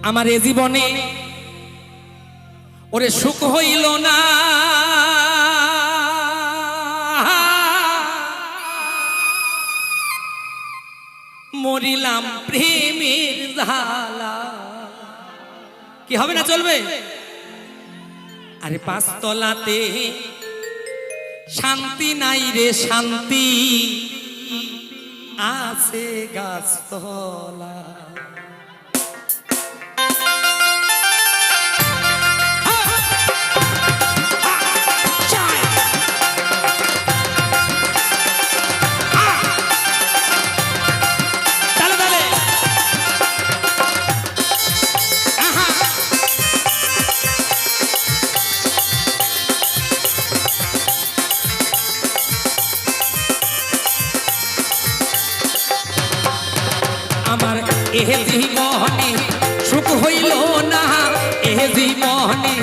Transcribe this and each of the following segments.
আমার এ জীবনে ওরে সুখ হইল না, মরিলাম প্রেমের জ্বালা। কি হবে না চলবে? আরে পাঁচতলাতে শান্তি নাই রে শান্তি, আছে গাছতলা। আমার এ জীবনে সুখ হইল না, এ জীবনে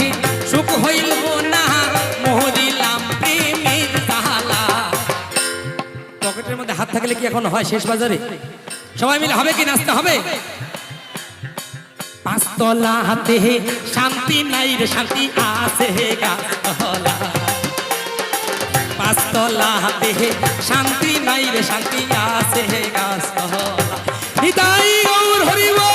সুখ হইল না, মরিলাম প্রেমের জ্বালা। পকেটের মধ্যে হাত থাকলে কি এখন হয় শেষ বাজারে? সবাই মিলে হবে কি নাচতে হবে? পাঁচতলা হাতে শান্তি নাই রে শান্তি, আছে গাছতলা। পাঁচতলা হাতে শান্তি নাই রে শান্তি, আছে গাছতলা। নিতাই গৌর হরি বল।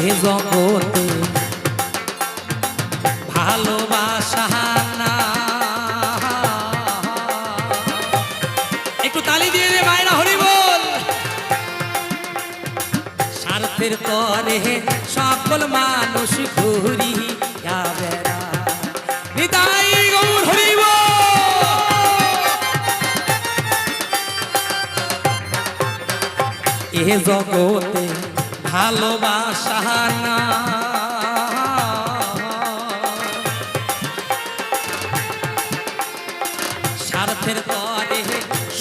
এ জগতে ভালোবাসা না, একটু তালি দিয়ে রে মায়েরা হরি বল। স্বার্থের তরে সকল মানুষ ঘুরি বেড়া, নিতাই গৌর হরি বল। এ জগতে ভালোবাসা না, স্বার্থের তরে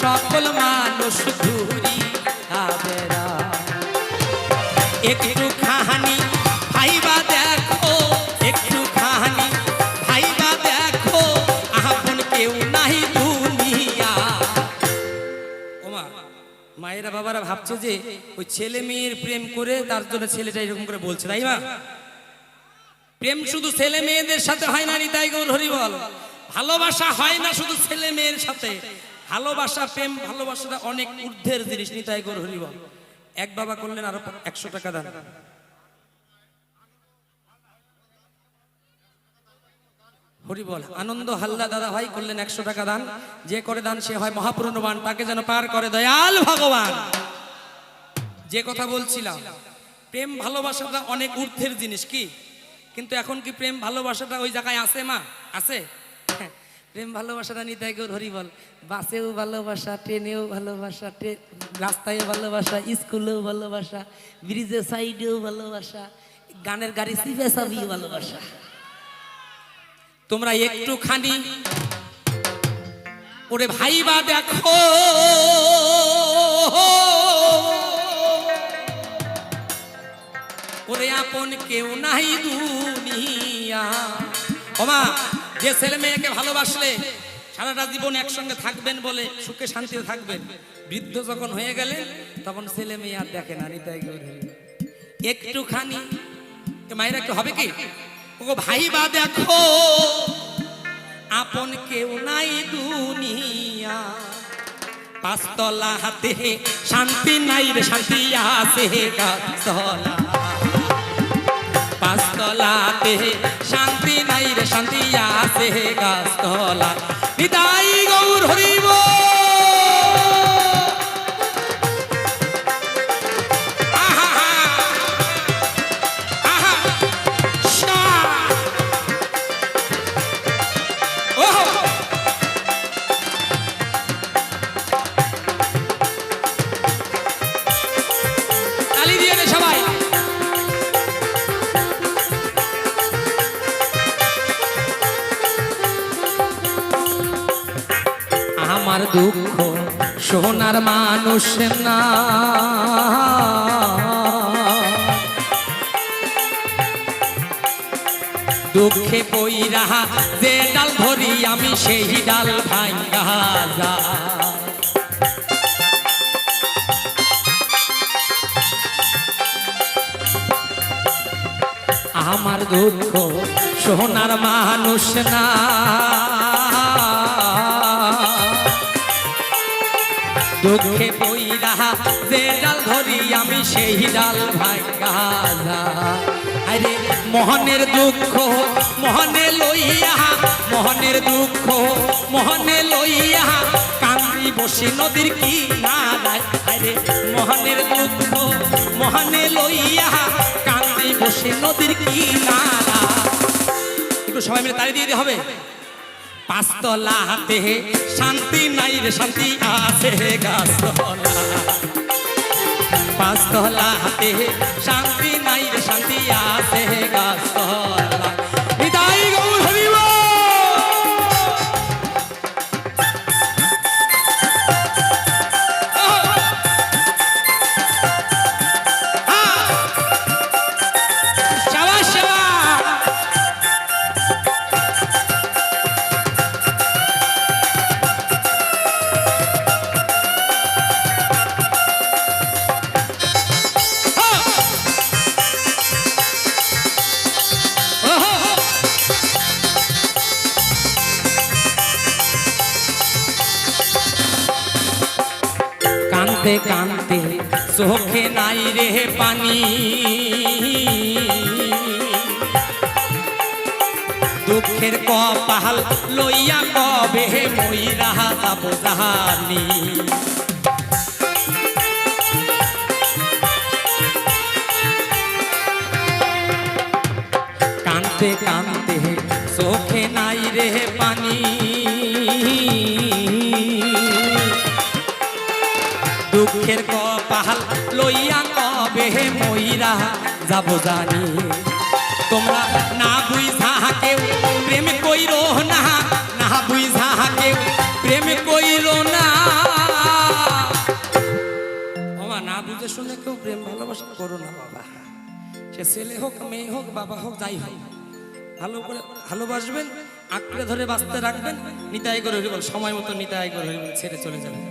সকল মানুষ ঘুরি বেড়া। একটু খাহানি ভাইবা দেখো, একটু খাহানি ভাইবা দেখো, আপন কেউ নাই দুনিয়া। ওমা মায়েরা বাবারা ভাবছে যে ওই ছেলে মেয়ের প্রেম করে তার জন্য ছেলেটা এরকম করে বলছে, তাই না? প্রেম শুধু ছেলে মেয়েদের সাথে হয় না, নিতাই গৌর হরি বল। ভালোবাসা হয় না শুধু ছেলে মেয়ের সাথে, ভালোবাসা প্রেম ভালোবাসাটা অনেক ঊর্ধ্বের জিনিস। নিতাই গৌর হরি বল। এক বাবা করলেন আরো 100 টাকা দান। হরি বল। আনন্দ হালদা দাদা ভাই করলেন 100 টাকা দান। যে করে দান সে হয় মহাপুণ্যবান, তাকে যেন পার করে দয়াল ভগবান। যে কথা বলছিলাম, প্রেম ভালোবাসাটা অনেক ঊর্ধ্বের জিনিস কি, কিন্তু এখন কি প্রেম ভালোবাসাটা ওই জায়গায় আছে? মা আছে? প্রেম ভালোবাসাটা নিতাই গৌর হরি বল। বাসেও ভালোবাসা, ট্রেনেও ভালোবাসা, রাস্তায়ও ভালোবাসা, স্কুলেও ভালোবাসা, ব্রিজের সাইডেও ভালোবাসা, গানের গাড়ি সিভে সাবিও ভালোবাসা। তোমরা একটুখানি ওরে ভাইবা দেখো, ওরে আপন কেউ নাই দুনিয়া। ওমা যে ছেলে মেয়েকে ভালোবাসলে সারাটা জীবন একসঙ্গে থাকবেন বলে সুখে শান্তিতে থাকবেন, বৃদ্ধ যখন হয়ে গেলে তখন ছেলে মেয়ে আর দেখে না। নিতাই গৌর একটুখানি মায়েরা একটু হবে কি ও ভাইবা দেখো, আপন কেউ নাই দুনিয়া। পাঁচতলা হাতে শান্তি নাই রে শান্তি, আছে গাছতলা। পাঁচতলাতে শান্তি নাই রে শান্তি, আছে গাছতলা। নিতাই গৌর হরি বল। আমার দুঃখ সোনার মানুষ না, দুঃখে পইরা যে ডাল ধরি আমি সেই ডাল ভাঙ্গা যায়। আমার দুঃখ সোনার মানুষ না, দুঃখে পইরা যে ডাল ধরি আমি সেই ডাল ভাঙ্গা যায়। আরে মোহনের দুঃখ মোহনে লইয়া, মোহনের দুঃখ মোহনে লইয়া কান্দি বসে নদীর কিনারায়। আরে মোহনের দুঃখ মোহনে লইয়া কান্দি বসে নদীর কিনারা। একটু সবাই মিলে তালি দিয়ে দিতে হবে। পাঁচতলা হাতে শান্তি নাই রে শান্তি আছে গাছতলা, পাঁচতলা হাতে শান্তি নাই রে শান্তি আছে গাছতলা। নিতাই গৌর হরি বল। কানতে কানতে চোখে নাই রে পানি, দুঃখের কপাল লইয়া কবে মইরা যাব জানি। কানতে কানতে চোখে নাই রে পানি, দুঃখের কপাল লইয়া কবে মইরা যাব জানি। তোমরা না বুঝা কেউ প্রেম কইরো না, না বুঝা কেউ প্রেম কইরো না। বাবা না বুঝে শুনে কেউ প্রেম ভালোবাসা করো না বাবা। সে ছেলে হোক মেয়ে হোক বাবা হোক যাই হোক, ভালো করে ভালোবাসবেন, আঁকড়ে ধরে বাঁচতে রাখবেন। নিতাই করে হরিবল, সময় মতো নিতাই করে হরিবল ছেড়ে চলে যাবেন।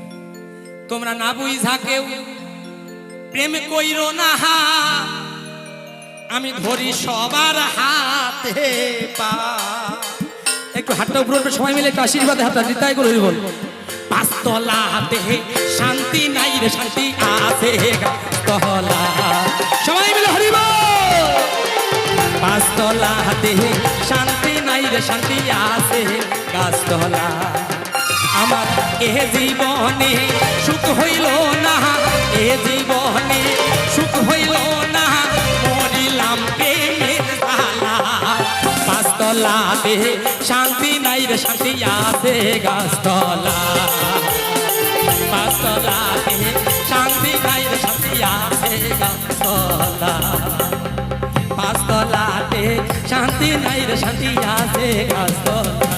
তোমরা না বুঝা কেউ প্রেম কইরো না, আমি ধরি সবার হাতে পা। একটু হাতটা উপরে উঠবে সবাই মিলে, একটু আশীর্বাদে হাতটা নিতাই করে হরিবল। পাঁচতলা হাতে শান্তি নাই রে শান্তি আছে গাছতলা, সবাই মিলে হরিবল। পাঁচতলা হাতে শান্তি নাই রে শান্তি আছে গাছতলা। আমার এ জীবনে সুখ হইল না, এ জীবনে সুখ হইল না, মরিলাম প্রেমের জ্বালা। পাঁচতলাতে শান্তি নাই রে শান্তি আছে গাছতলা, পাঁচতলাতে শান্তি নাই রে শান্তি আছে গাছতলা, পাঁচতলাতে শান্তি নাই রে শান্তি আছে গাছতলা,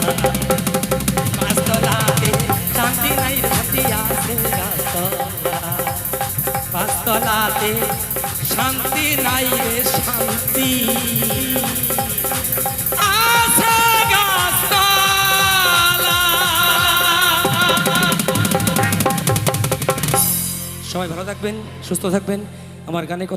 পাঁচতলাতে শান্তি নাই রে শান্তি আছে গাছতলা, পাঁচতলাতে শান্তি নাই রে শান্তি আছে গাছতলা। সবাই ভালো থাকবেন, সুস্থ থাকবেন। আমার গানে কথা